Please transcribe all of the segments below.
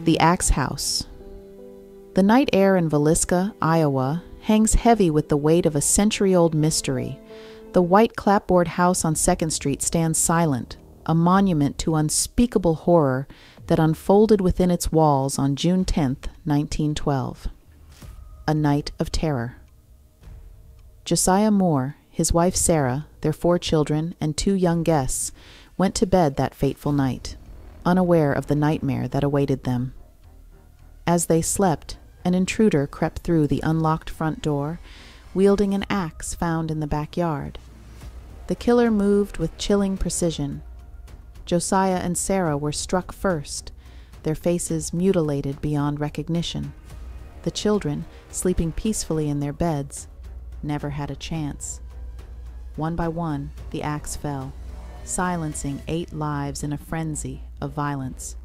The Axe House. The night air in Villisca, Iowa, hangs heavy with the weight of a century-old mystery. The white clapboard house on 2nd Street stands silent, a monument to unspeakable horror that unfolded within its walls on June 10, 1912. A night of terror. Josiah Moore, his wife Sarah, their 4 children, and 2 young guests went to bed that fateful night, unaware of the nightmare that awaited them. As they slept, an intruder crept through the unlocked front door, wielding an axe found in the backyard. The killer moved with chilling precision. Josiah and Sarah were struck first, their faces mutilated beyond recognition. The children, sleeping peacefully in their beds, never had a chance. One by one, the axe fell, silencing 8 lives in a frenzy of violence.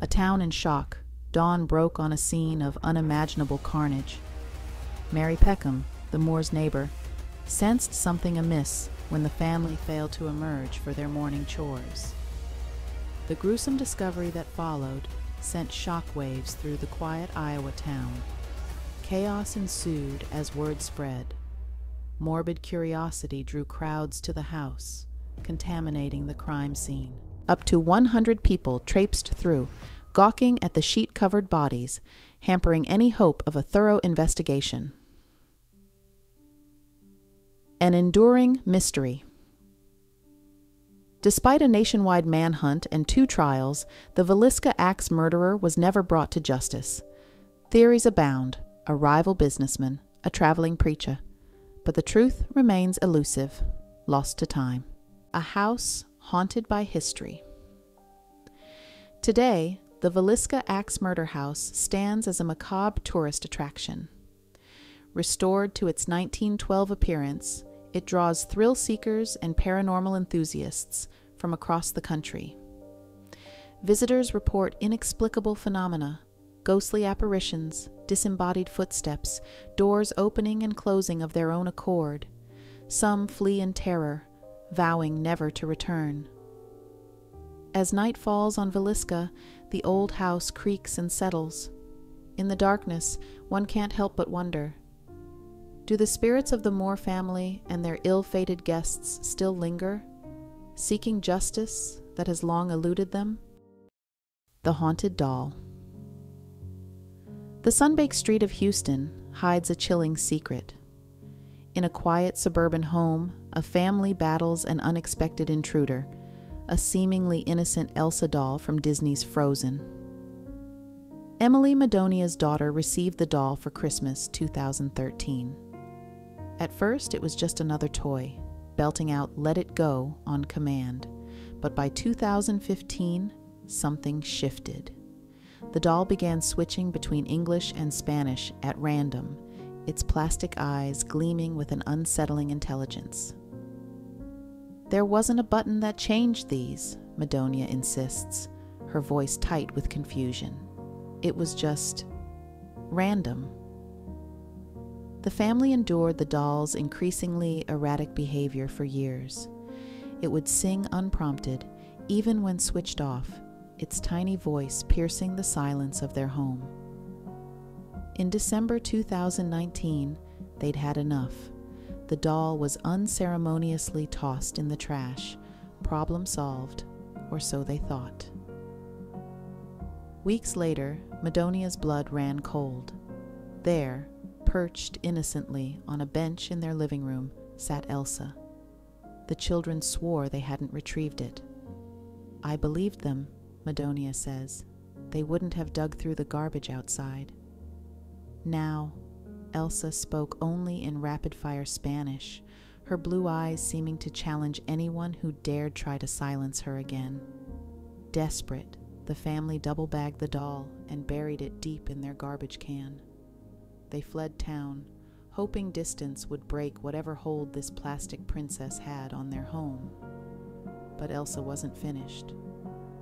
A town in shock, dawn broke on a scene of unimaginable carnage. Mary Peckham, the Moore's neighbor, sensed something amiss when the family failed to emerge for their morning chores. The gruesome discovery that followed sent shockwaves through the quiet Iowa town. Chaos ensued as word spread. Morbid curiosity drew crowds to the house, contaminating the crime scene. Up to 100 people traipsed through, gawking at the sheet-covered bodies, hampering any hope of a thorough investigation. An enduring mystery. Despite a nationwide manhunt and 2 trials, the Villisca axe murderer was never brought to justice. Theories abound: a rival businessman, a traveling preacher. But the truth remains elusive, lost to time. A house haunted by history. Today, the Villisca Axe Murder House stands as a macabre tourist attraction. Restored to its 1912 appearance, it draws thrill-seekers and paranormal enthusiasts from across the country. Visitors report inexplicable phenomena, ghostly apparitions, disembodied footsteps, doors opening and closing of their own accord. Some flee in terror, vowing never to return. As night falls on Villisca, the old house creaks and settles. In the darkness, one can't help but wonder, do the spirits of the Moore family and their ill-fated guests still linger, seeking justice that has long eluded them? The Haunted Doll. The sunbaked street of Houston hides a chilling secret. In a quiet suburban home, a family battles an unexpected intruder, a seemingly innocent Elsa doll from Disney's Frozen. Emily Madonia's daughter received the doll for Christmas 2013. At first, it was just another toy, belting out "Let It Go" on command. But by 2015, something shifted. The doll began switching between English and Spanish at random, its plastic eyes gleaming with an unsettling intelligence. There wasn't a button that changed these, Madonia insists, her voice tight with confusion. It was just random. The family endured the doll's increasingly erratic behavior for years. It would sing unprompted, even when switched off, its tiny voice piercing the silence of their home. In December 2019, they'd had enough. The doll was unceremoniously tossed in the trash, problem solved, or so they thought. Weeks later, Madonia's blood ran cold. There, perched innocently on a bench in their living room, sat Elsa. The children swore they hadn't retrieved it. I believed them, Madonia says. They wouldn't have dug through the garbage outside. Now, Elsa spoke only in rapid-fire Spanish, her blue eyes seeming to challenge anyone who dared try to silence her again. Desperate, the family double-bagged the doll and buried it deep in their garbage can. They fled town, hoping distance would break whatever hold this plastic princess had on their home. But Elsa wasn't finished.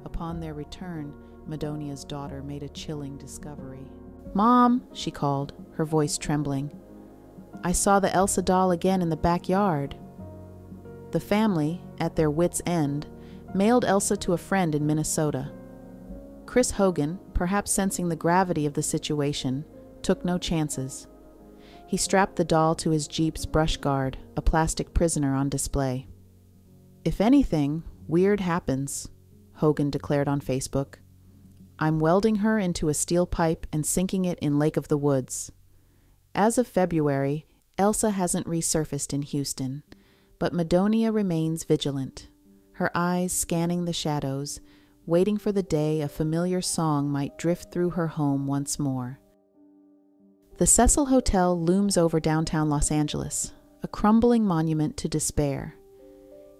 Upon their return, Madonia's daughter made a chilling discovery. "Mom," she called, her voice trembling. "I saw the Elsa doll again in the backyard." The family, at their wits' end, mailed Elsa to a friend in Minnesota. Chris Hogan, perhaps sensing the gravity of the situation, took no chances. He strapped the doll to his Jeep's brush guard, a plastic prisoner on display. "If anything weird happens," Hogan declared on Facebook, "I'm welding her into a steel pipe and sinking it in Lake of the Woods." As of February, Elsa hasn't resurfaced in Houston, but Madonia remains vigilant, her eyes scanning the shadows, waiting for the day a familiar song might drift through her home once more. The Cecil Hotel looms over downtown Los Angeles, a crumbling monument to despair.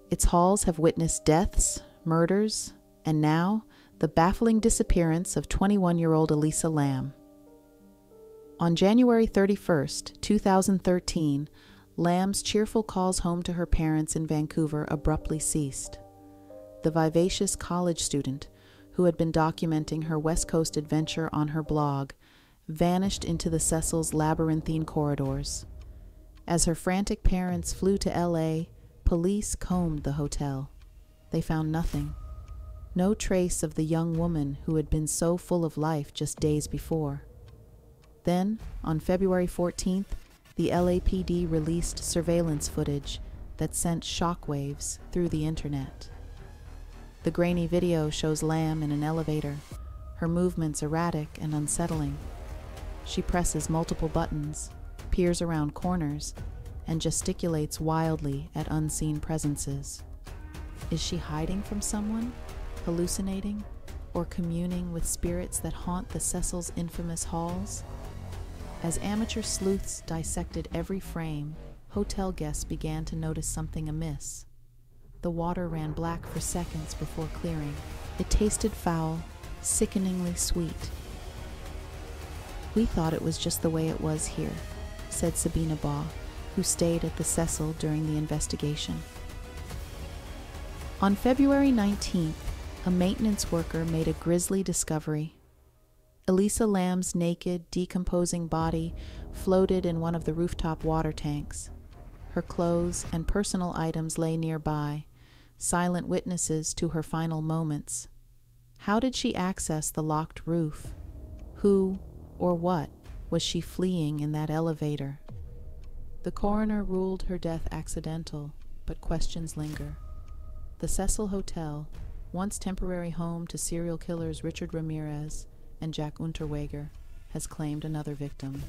Its halls have witnessed deaths, murders, and now the baffling disappearance of 21-year-old Elisa Lam. On January 31st, 2013, Lam's cheerful calls home to her parents in Vancouver abruptly ceased. The vivacious college student, who had been documenting her West Coast adventure on her blog, vanished into the Cecil's labyrinthine corridors. As her frantic parents flew to LA, police combed the hotel. They found nothing. No trace of the young woman who had been so full of life just days before. Then, on February 14th, the LAPD released surveillance footage that sent shockwaves through the internet. The grainy video shows Lam in an elevator, her movements erratic and unsettling. She presses multiple buttons, peers around corners, and gesticulates wildly at unseen presences. Is she hiding from someone, hallucinating, or communing with spirits that haunt the Cecil's infamous halls? As amateur sleuths dissected every frame, hotel guests began to notice something amiss. The water ran black for seconds before clearing. It tasted foul, sickeningly sweet. "We thought it was just the way it was here," said Sabina Baugh, who stayed at the Cecil during the investigation. On February 19th, a maintenance worker made a grisly discovery. Elisa Lam's naked, decomposing body floated in one of the rooftop water tanks. Her clothes and personal items lay nearby, silent witnesses to her final moments. How did she access the locked roof? Who or what was she fleeing in that elevator? The coroner ruled her death accidental, but questions linger. The Cecil Hotel, once temporary home to serial killers Richard Ramirez and Jack Unterweger, has claimed another victim.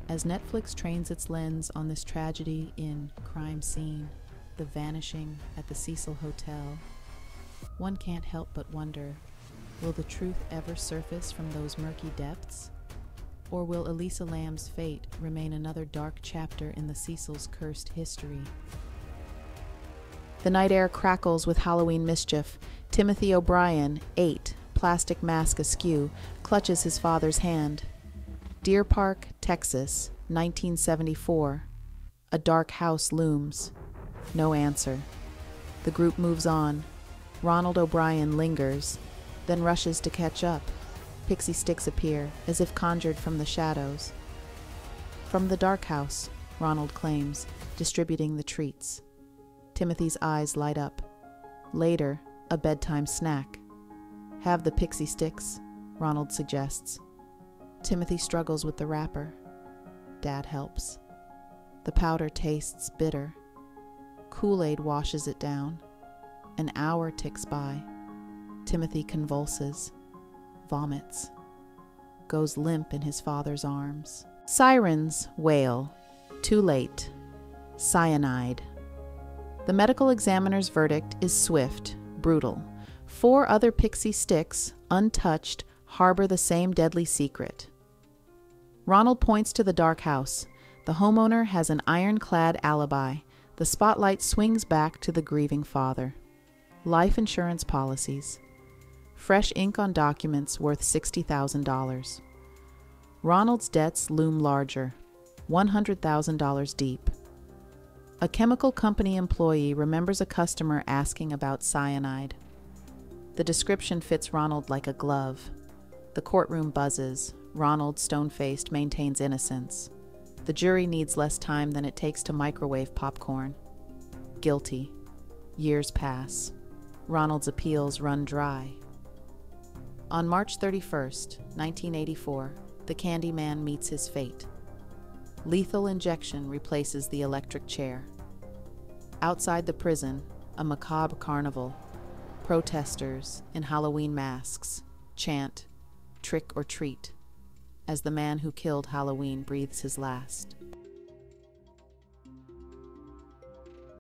As Netflix trains its lens on this tragedy in Crime Scene, The Vanishing at the Cecil Hotel, one can't help but wonder, will the truth ever surface from those murky depths? Or will Elisa Lam's fate remain another dark chapter in the Cecil's cursed history? The night air crackles with Halloween mischief. Timothy O'Brien, 8, plastic mask askew, clutches his father's hand. Deer Park, Texas, 1974. A dark house looms. No answer. The group moves on. Ronald O'Brien lingers, then rushes to catch up. Pixie sticks appear, as if conjured from the shadows. From the dark house, Ronald claims, distributing the treats. Timothy's eyes light up. Later, a bedtime snack. "Have the pixie sticks," Ronald suggests. Timothy struggles with the wrapper. Dad helps. The powder tastes bitter. Kool-Aid washes it down. An hour ticks by. Timothy convulses, vomits, goes limp in his father's arms. Sirens wail. Too late. Cyanide. The medical examiner's verdict is swift, brutal. 4 other pixie sticks, untouched, harbor the same deadly secret. Ronald points to the dark house. The homeowner has an ironclad alibi. The spotlight swings back to the grieving father. Life insurance policies. Fresh ink on documents worth $60,000. Ronald's debts loom larger, $100,000 deep. A chemical company employee remembers a customer asking about cyanide. The description fits Ronald like a glove. The courtroom buzzes. Ronald, stone-faced, maintains innocence. The jury needs less time than it takes to microwave popcorn. Guilty. Years pass. Ronald's appeals run dry. On March 31st, 1984, the Candyman meets his fate. Lethal injection replaces the electric chair. Outside the prison, a macabre carnival. Protesters in Halloween masks chant, "Trick or treat," as the man who killed Halloween breathes his last.